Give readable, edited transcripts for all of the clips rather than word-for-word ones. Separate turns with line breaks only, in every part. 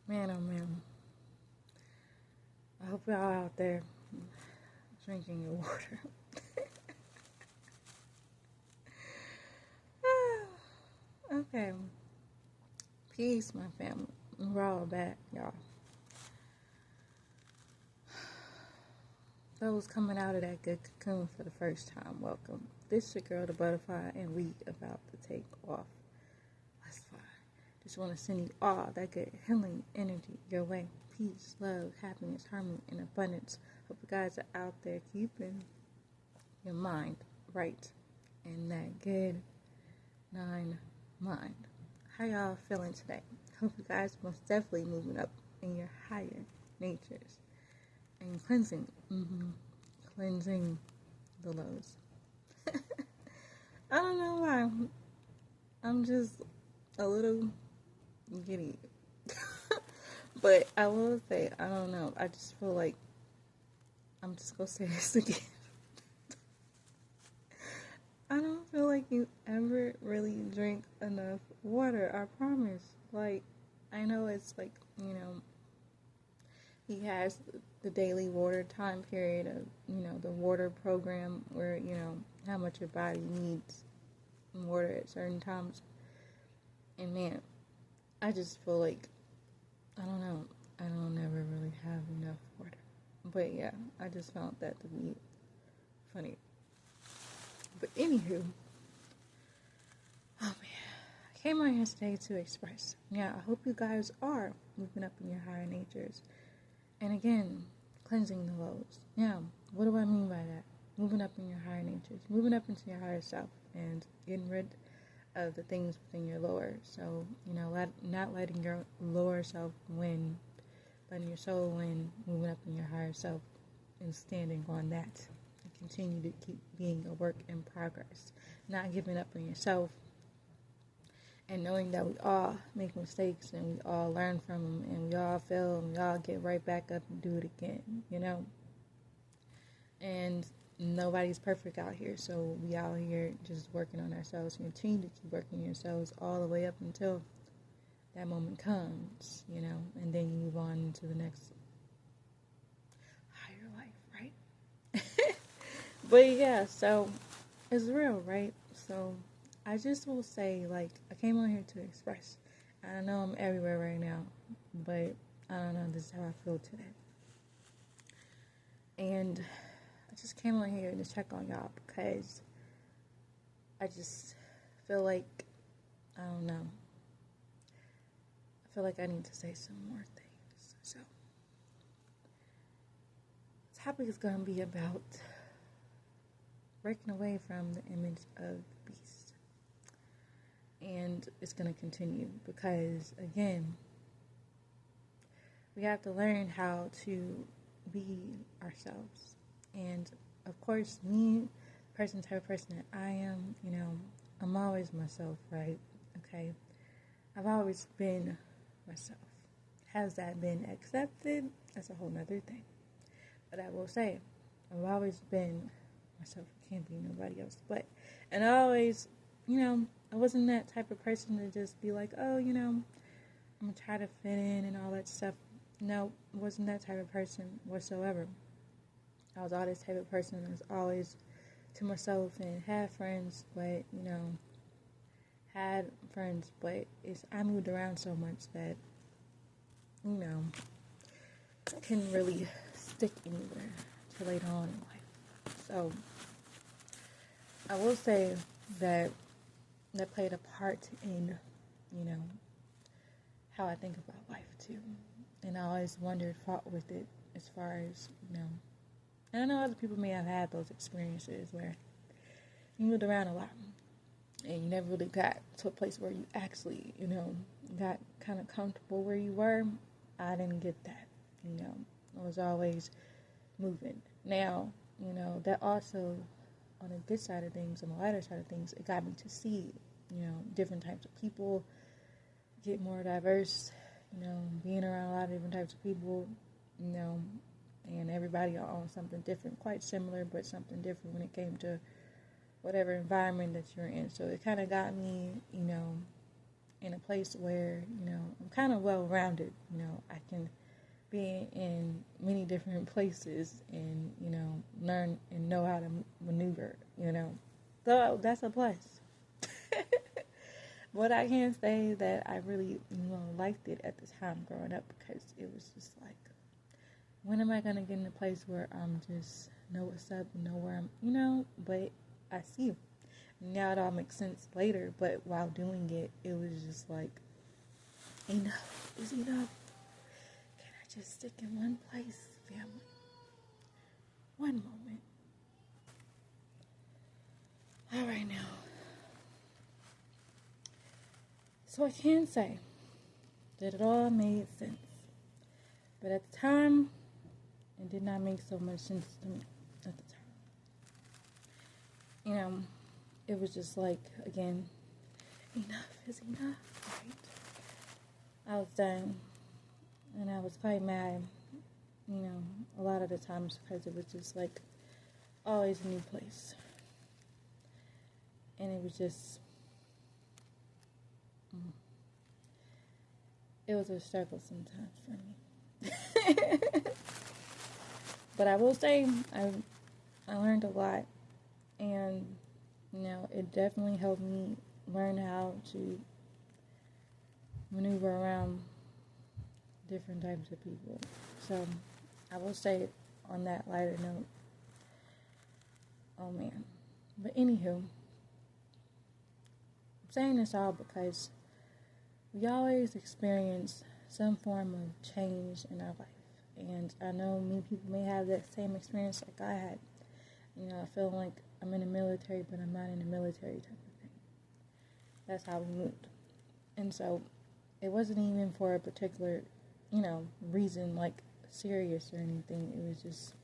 Man, oh man. I hope y'all out there drinking your water. Okay. Peace, my family. We're all back, y'all. Those coming out of that good cocoon for the first time, welcome. This your girl, the butterfly, and we about to take off. Let's fly. Just want to send you all that good healing energy your way. Peace, love, happiness, harmony, and abundance. Hope you guys are out there keeping your mind right and that good 9 mind. How y'all feeling today? Hope you guys most definitely moving up in your higher natures and cleansing the lows. I don't know why. I'm just a little giddy. But I will say, I don't know. I just feel like I'm just gonna say this again. I don't feel like you ever really drink enough water. I promise. Like, I know it's like, he has the daily water time period of, the water program where, how much your body needs water at certain times. And man, I just feel like, I don't know, I don't ever really have enough water. But yeah, I just found that to be funny. But anywho, oh man, I came on here today to express. Yeah, I hope you guys are moving up in your higher natures. And again, cleansing the lows. Yeah, what do I mean by that? Moving up in your higher natures, moving up into your higher self, and getting rid of the things within your lower. So, not letting your lower self win, letting your soul win, moving up in your higher self, and standing on that. And continue to keep being a work in progress. Not giving up on yourself. And knowing that we all make mistakes and we all learn from them and we all fail and we all get right back up and do it again, And nobody's perfect out here, so we out here just working on ourselves. Continue to keep working on yourselves all the way up until that moment comes, and then you move on into the next higher life, right? But yeah, so it's real, right? So I just will say, like, I came on here to express. I know I'm everywhere right now, but I don't know, this is how I feel today. And I just came on here to check on y'all because I just feel like, I don't know, I feel like I need to say some more things. So, the topic is going to be about breaking away from the image of the beast. And it's going to continue because, again, we have to learn how to be ourselves. And, of course, me, type of person that I am, I'm always myself, right? Okay? I've always been myself. Has that been accepted? That's a whole nother thing. But I will say, I've always been myself. I can't be nobody else. And I always, I wasn't that type of person to just be like, oh, I'm going to try to fit in and all that stuff. No, I wasn't that type of person whatsoever. I was always the type of person that was always to myself and had friends, but, I moved around so much that, I couldn't really stick anywhere till later on in life. So, I will say that played a part in, how I think about life too. And I always fought with it as far as, and I know other people may have had those experiences where you moved around a lot and you never really got to a place where you actually, got kind of comfortable where you were. I didn't get that, I was always moving. Now, that also, on the good side of things, on the lighter side of things, it got me to see, different types of people, get more diverse, being around a lot of different types of people, and everybody on something different, quite similar, but something different when it came to whatever environment that you're in. So it kind of got me, in a place where, I'm kind of well-rounded. I can be in many different places and, learn and know how to maneuver, So that's a plus. But I can't say that I really, liked it at the time growing up, because it was just like, when am I going to get in a place where I'm just know what's up, know where I'm, but I see you. Now it all makes sense later, but while doing it, it was just like, enough is enough. Can I just stick in one place, family? One moment. All right, now. So I can say that it all made sense. But at the time, it did not make so much sense to me at the time. It was just like, again, enough is enough, right? I was done, and I was quite mad, a lot of the times, because it was just like always a new place. And it was just, it was a struggle sometimes for me. But I will say, I learned a lot, and, it definitely helped me learn how to maneuver around different types of people. So, I will say on that lighter note, oh man. But anywho, I'm saying this all because we always experience some form of change in our life. And I know many people may have that same experience like I had. I feel like I'm in the military, but I'm not in the military type of thing. That's how we moved. And so it wasn't even for a particular, reason, like serious or anything. It was just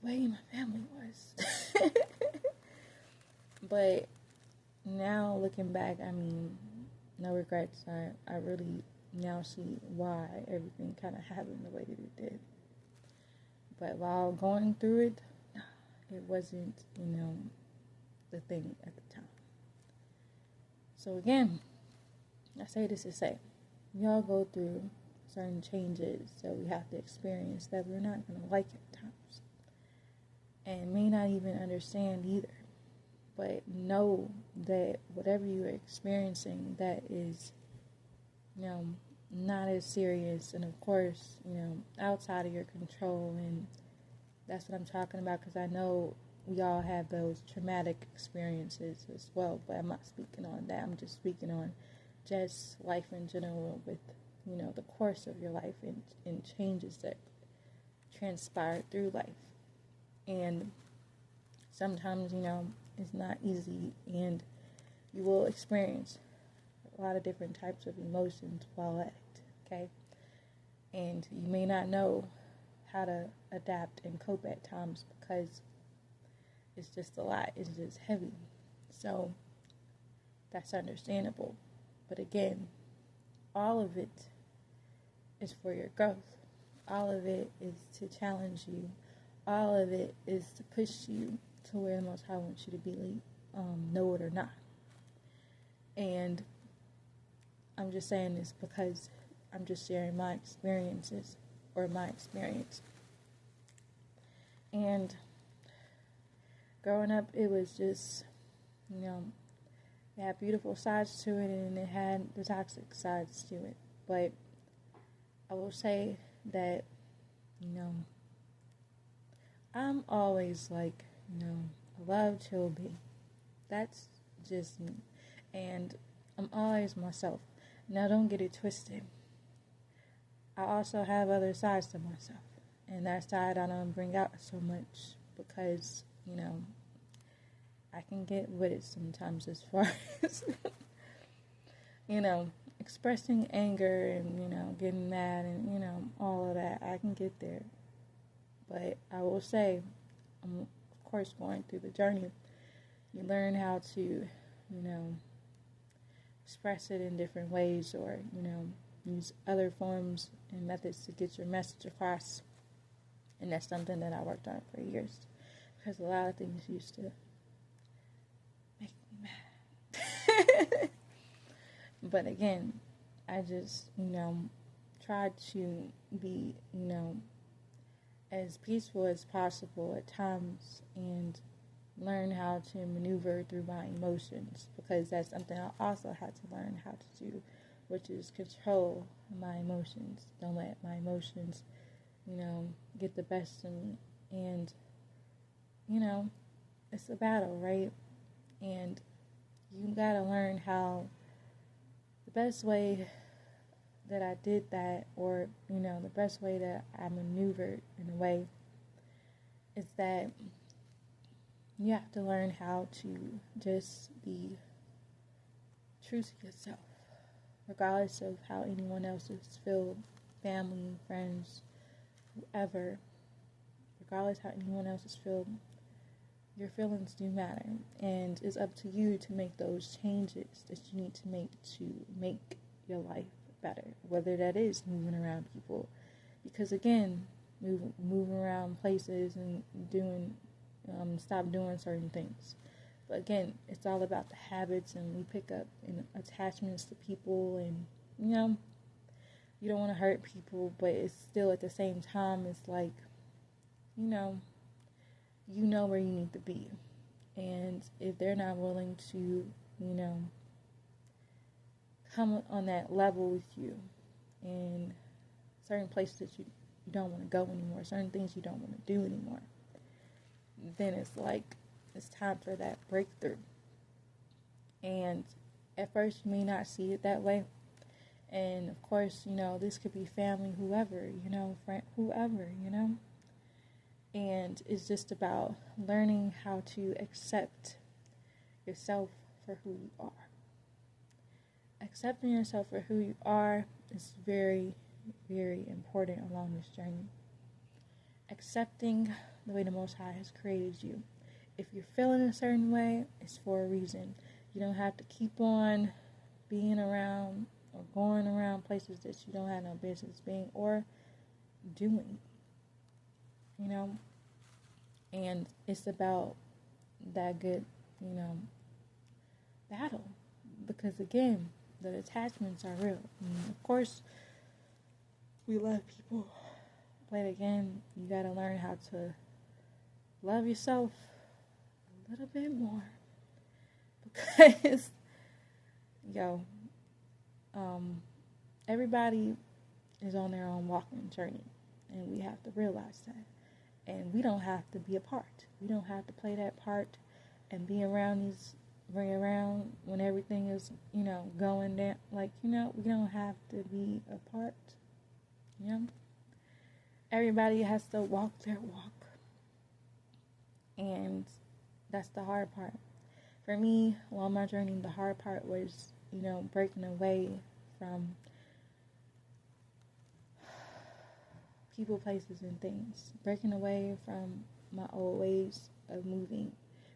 the way my family was. But now looking back, no regrets. I really now see why everything kind of happened the way that it did. But while going through it, it wasn't, the thing at the time. So again, I say this to say, we all go through certain changes that we have to experience that we're not going to like at times. And may not even understand either. But know that whatever you're experiencing that is, not as serious, and of course, outside of your control, and that's what I'm talking about, because I know we all have those traumatic experiences as well, but I'm not speaking on that. I'm just speaking on just life in general with, the course of your life and changes that transpire through life. And sometimes, it's not easy, and you will experience a lot of different types of emotions while at it, okay? And you may not know how to adapt and cope at times, because it's just a lot. It's just heavy. So that's understandable. But again, all of it is for your growth. All of it is to challenge you. All of it is to push you to where the Most High wants you to be, know it or not. And I'm just saying this because I'm just sharing my experiences, or my experience. And growing up, it was just, it had beautiful sides to it, and it had the toxic sides to it. But I will say that, I'm always like, a love chill bee. That's just me. And I'm always myself. Now, don't get it twisted. I also have other sides to myself. And that side I don't bring out so much because, I can get with it sometimes as far as, expressing anger and, getting mad and, all of that. I can get there. But I will say, I'm, of course, going through the journey. You learn how to, express it in different ways, or, use other forms and methods to get your message across. And that's something that I worked on for years, because a lot of things used to make me mad. But again, I just, try to be, as peaceful as possible at times and learn how to maneuver through my emotions, because that's something I also had to learn how to do, which is control my emotions. Don't let my emotions, get the best of me. And, it's a battle, right? And you gotta learn how the best way that I did that, or, the best way that I maneuvered in a way, is that you have to learn how to just be true to yourself, regardless of how anyone else is feel, family, friends, whoever, regardless how anyone else is feel, your feelings do matter, and it's up to you to make those changes that you need to make your life better, whether that is moving around people, because again, moving around places and stop doing certain things. But again, it's all about the habits, and we pick up attachments to people, and you don't want to hurt people, but it's still at the same time, it's like, you know where you need to be. And if they're not willing to, come on that level with you, and certain places that you don't want to go anymore, certain things you don't want to do anymore, then it's like it's time for that breakthrough. And at first you may not see it that way. And of course, this could be family, whoever, friend, whoever, And it's just about learning how to accept yourself for who you are. Accepting yourself for who you are is very, very important along this journey. Accepting the way the Most High has created you. If you're feeling a certain way, it's for a reason. You don't have to keep on being around or going around places that you don't have no business being or doing. And it's about that good, battle. Because again, the attachments are real. And of course, we love people. But again, you gotta learn how to love yourself a little bit more. Because, everybody is on their own walking journey. And we have to realize that. And we don't have to be a part. We don't have to play that part and be around when everything is, going down. Like, we don't have to be a part. Everybody has to walk their walk. And that's the hard part. For me, along my journey, the hard part was, breaking away from people, places, and things. Breaking away from my old ways of moving.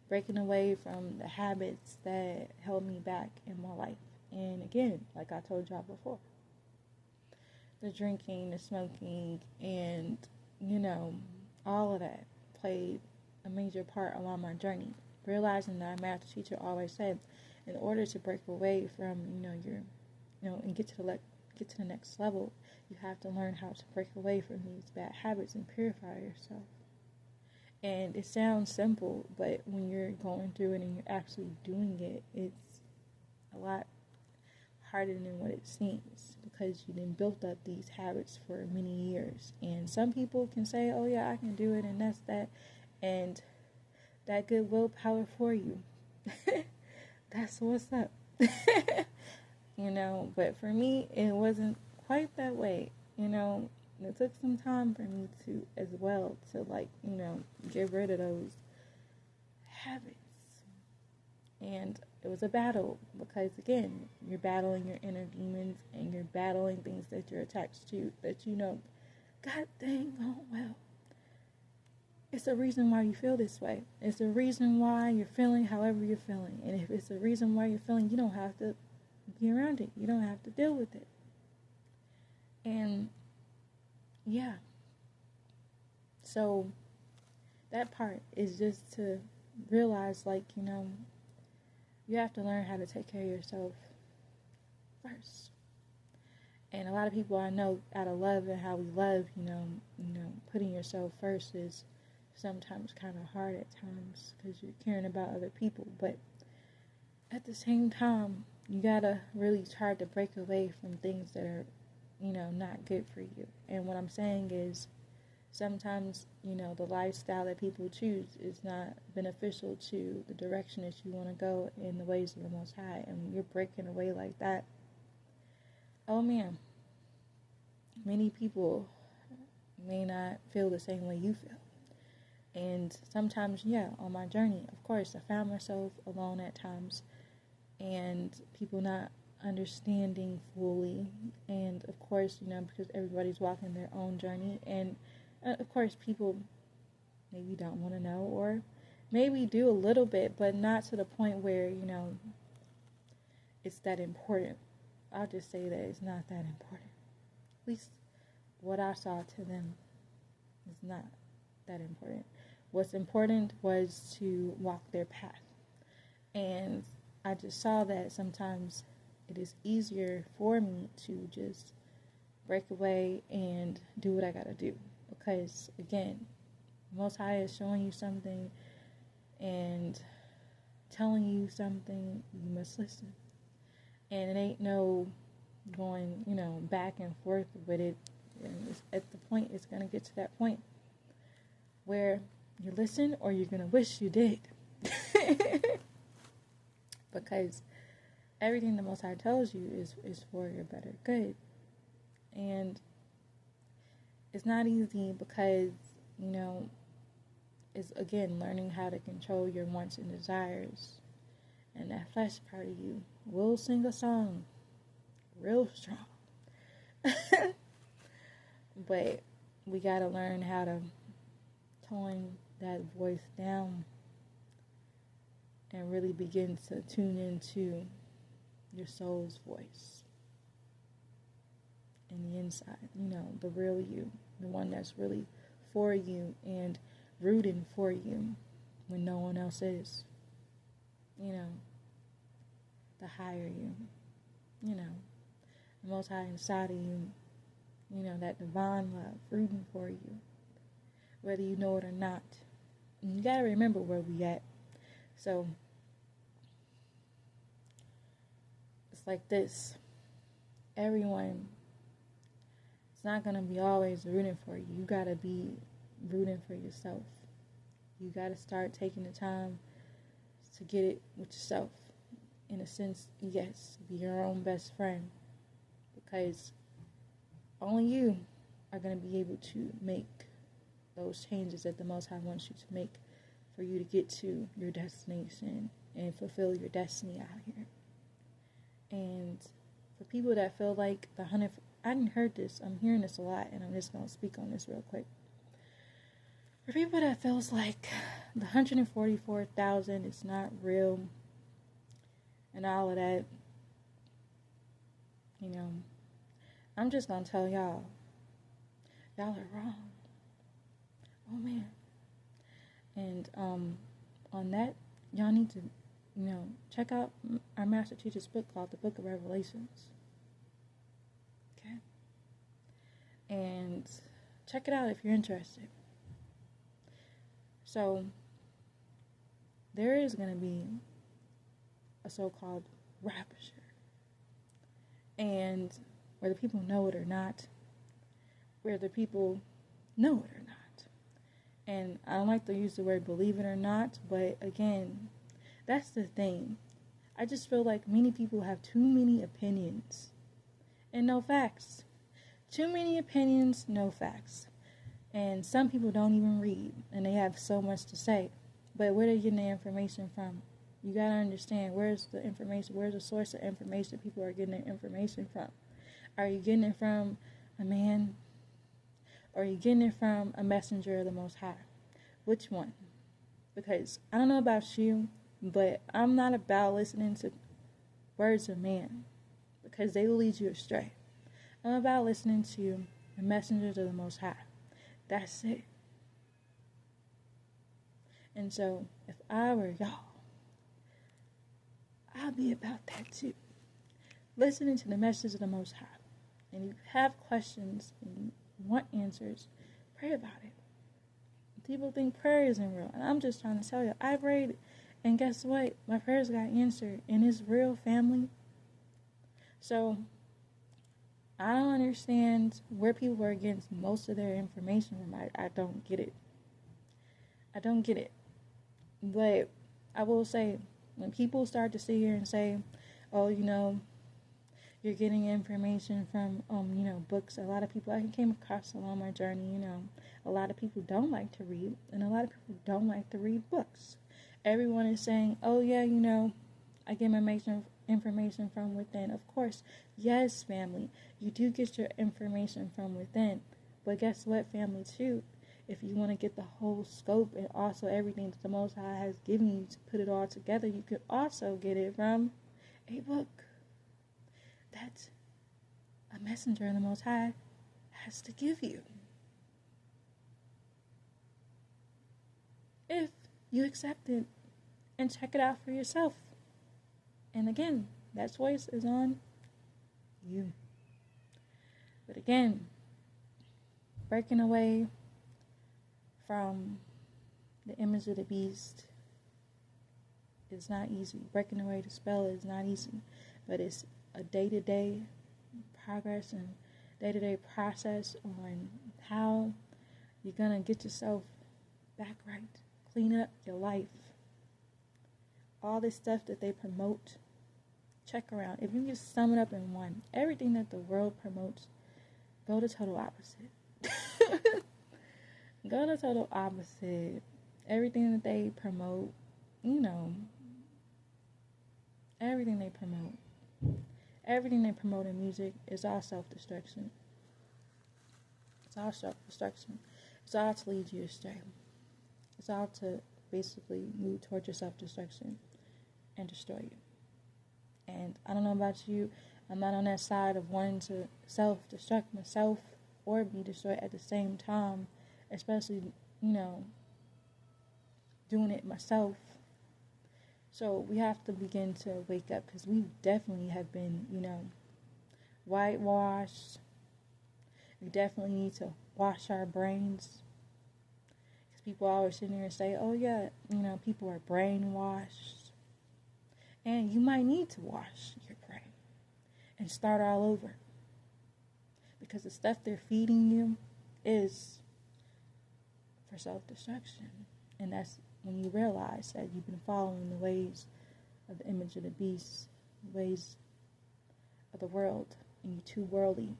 Breaking away from the habits that held me back in my life. And again, like I told y'all before, the drinking, the smoking, and, all of that played a major part along my journey. Realizing that my math teacher always said, in order to break away from, and get to the next level, you have to learn how to break away from these bad habits and purify yourself. And it sounds simple, but when you're going through it and you're actually doing it, it's a lot harder than what it seems, because you done built up these habits for many years. And some people can say, oh yeah, I can do it, and that's that, and that good willpower for you. That's what's up. But for me, it wasn't quite that way. It took some time for me to, as well, to get rid of those habits. And it was a battle, because again, you're battling your inner demons, and you're battling things that you're attached to, that God dang, oh well. It's a reason why you feel this way. It's a reason why you're feeling however you're feeling. And if it's a reason why you're feeling, you don't have to be around it. You don't have to deal with it. And yeah. So that part is just to realize, you have to learn how to take care of yourself first. And a lot of people I know, out of love and how we love, putting yourself first is sometimes kind of hard at times because you're caring about other people. But at the same time, you gotta really try to break away from things that are, not good for you. And what I'm saying is, sometimes, the lifestyle that people choose is not beneficial to the direction that you want to go in the ways of the Most High. And when you're breaking away like that, oh man, many people may not feel the same way you feel. And sometimes, on my journey, of course, I found myself alone at times, and people not understanding fully. And of course, because everybody's walking their own journey, and of course, people maybe don't want to know, or maybe do a little bit, but not to the point where, it's that important. I'll just say that it's not that important. At least what I saw to them is not that important. What's important was to walk their path. And I just saw that sometimes it is easier for me to just break away and do what I gotta do. Because, again, Most High is showing you something and telling you something, you must listen. And it ain't no going, back and forth with it. And at the point, it's going to get to that point where you listen or you're going to wish you did. Because everything the Most High tells you is for your better good. And it's not easy because, it's, again, learning how to control your wants and desires. And that flesh part of you will sing a song real strong. But we got to learn how to tone that voice down and really begin to tune into your soul's voice. In the inside, the real you, the one that's really for you and rooting for you when no one else is. The higher you, the Most High inside of you, that divine love rooting for you, whether you know it or not. And you gotta remember where we at. So it's like this. Everyone, it's not going to be always rooting for you. You got to be rooting for yourself. You got to start taking the time to get it with yourself. In a sense, yes, be your own best friend. Because only you are going to be able to make those changes that the Most High wants you to make for you to get to your destination and fulfill your destiny out here. And for people that feel like I didn't heard this. I'm hearing this a lot, and I'm just going to speak on this real quick. For people that feels like the 144,000 is not real and all of that, I'm just going to tell y'all are wrong. Oh, man. And on that, y'all need to, check out our Master Teacher's book called The Book of Revelations. And check it out if you're interested. So, there is going to be a so-called rapture. And whether people know it or not, whether people know it or not. And I don't like to use the word believe it or not, but again, that's the thing. I just feel like many people have too many opinions and no facts. Too many opinions, no facts. And some people don't even read, and they have so much to say. But where are they getting the information from? You got to understand, where's the information, where's the source of information people are getting their information from? Are you getting it from a man? Or are you getting it from a messenger of the Most High? Which one? Because I don't know about you, but I'm not about listening to words of man, because they will lead you astray. I'm about listening to the messengers of the Most High. That's it. And so, if I were y'all, I'll be about that too. listening to the message of the Most High. And if you have questions and you want answers, pray about it. People think prayer isn't real. And I'm just trying to tell you, I prayed, and guess what? My prayers got answered, and it's real, family. So, I don't understand where people are getting most of their information from. I don't get it. I don't get it. But I will say, when people start to sit here and say, oh, you're getting information from, books. A lot of people, I came across along my journey, a lot of people don't like to read, and a lot of people don't like to read books. Everyone is saying, oh, yeah, I get my information from within. Of course, yes, family, you do get your information from within. But guess what, family, too? If you want to get the whole scope and also everything that the Most High has given you to put it all together, you could also get it from a book that a messenger of the Most High has to give you. If you accept it and check it out for yourself. And again, that choice is on you. But again, breaking away from the image of the beast is not easy. Breaking away the spell is not easy. But it's a day-to-day progress and day-to-day process on how you're going to get yourself back right. Clean up your life. All this stuff that they promote, check around. If you just sum it up in one, everything that the world promotes, go the total opposite. Go the total opposite. Everything that they promote, everything they promote. Everything they promote in music is all self-destruction. It's all self-destruction. It's all to lead you astray. It's all to basically move towards your self-destruction and destroy you. And I don't know about you, I'm not on that side of wanting to self-destruct myself or be destroyed at the same time, especially, doing it myself. So we have to begin to wake up, because we definitely have been, whitewashed. We definitely need to wash our brains. Because people always sit there and say, oh yeah, people are brainwashed. And you might need to wash your brain and start all over. Because the stuff they're feeding you is for self-destruction. And that's when you realize that you've been following the ways of the image of the beast, the ways of the world, and you're too worldly,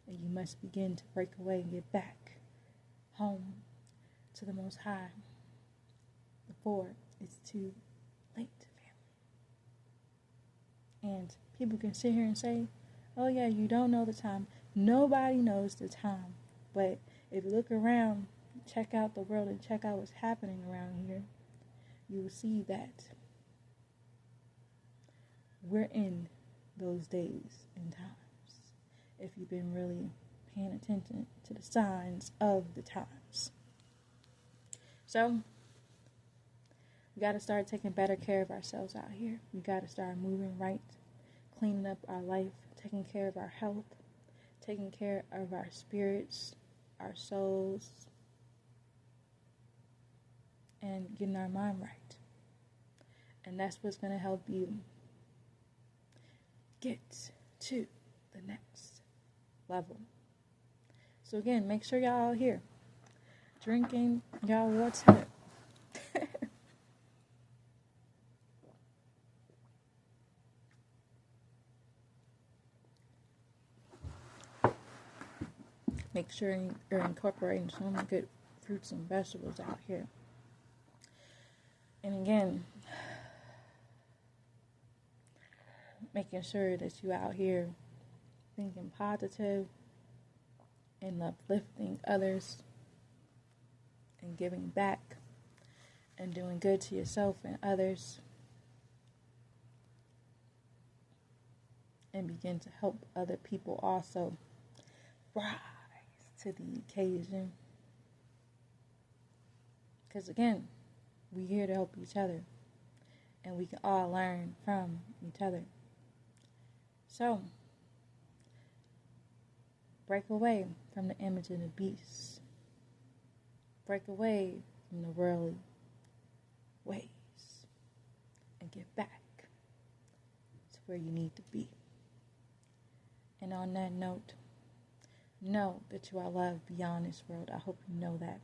and you must begin to break away and get back home to the Most High before it's too late, family. And people can sit here and say, oh yeah, you don't know the time. Nobody knows the time. But if you look around, check out the world and check out what's happening around here, you will see that we're in those days and times, if you've been really paying attention to the signs of the times. So we got to start taking better care of ourselves out here. We got to start moving right, cleaning up our life, taking care of our health, taking care of our spirits, our souls, and getting our mind right. And that's what's going to help you get to the next level. So again, make sure y'all out here drinking y'all water. Make sure you're incorporating some good fruits and vegetables out here. And again, making sure that you out here thinking positive and uplifting others and giving back and doing good to yourself and others, and begin to help other people also rise to the occasion. Because again, we're here to help each other, and we can all learn from each other. So, break away from the image of the beast. Break away from the worldly ways and get back to where you need to be. And on that note, know that you are loved beyond this world. I hope you know that.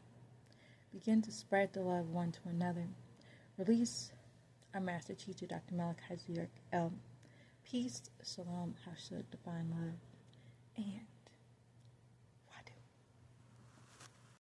Begin to spread the love one to another. Release our master teacher, Dr. Malachi. Peace, shalom, how should divine love, and